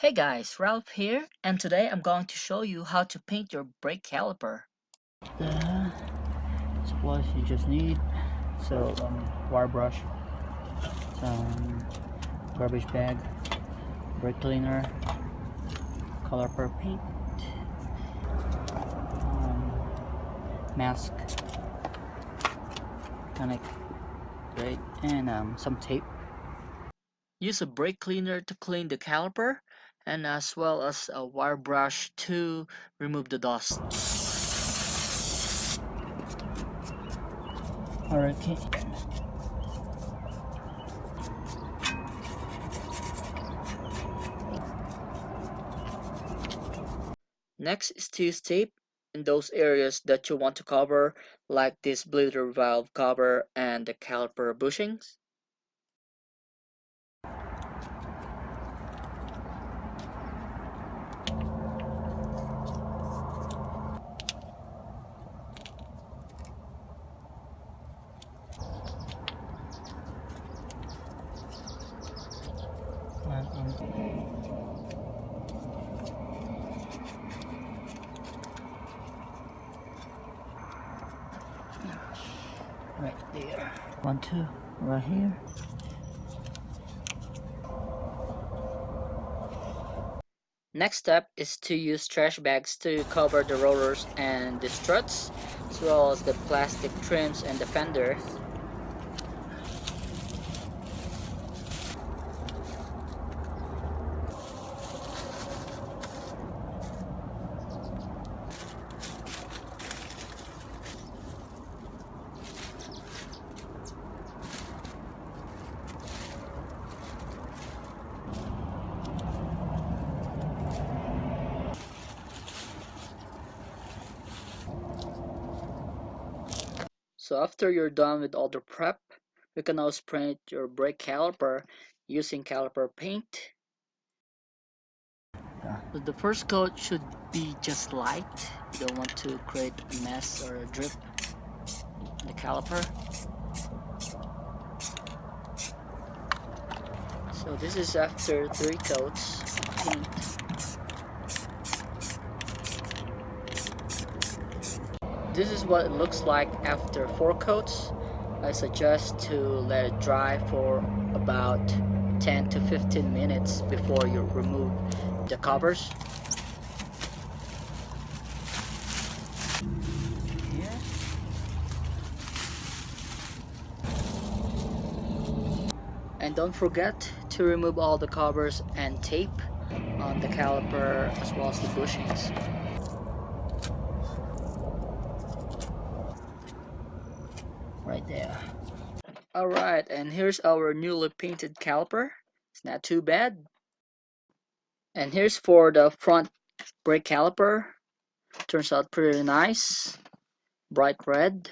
Hey guys, Ralph here, and today I'm going to show you how to paint your brake caliper. The supplies you just need. So wire brush, some garbage bag, brake cleaner, Caliper paint, mask, tonic, great, and some tape. Use a brake cleaner to clean the caliper, and as well as a wire brush to remove the dust. Alright, okay. Next is to use tape in those areas that you want to cover, like this bleeder valve cover and the caliper bushings. Right there. 1, 2, right here. Next step is to use trash bags to cover the rollers and the struts, as well as the plastic trims and the fender. So after you're done with all the prep, you can now paint your brake caliper using caliper paint. So the first coat should be just light. You don't want to create a mess or a drip in the caliper. So this is after 3 coats of paint. This is what it looks like after 4 coats. I suggest to let it dry for about 10 to 15 minutes before you remove the covers. Here. And don't forget to remove all the covers and tape on the caliper as well as the bushings. Right there. Alright, and here's our newly painted caliper. It's not too bad. And here's for the front brake caliper. Turns out pretty nice. Bright red.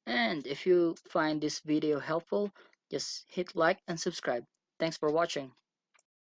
And if you find this video helpful, just hit like and subscribe. Thanks for watching.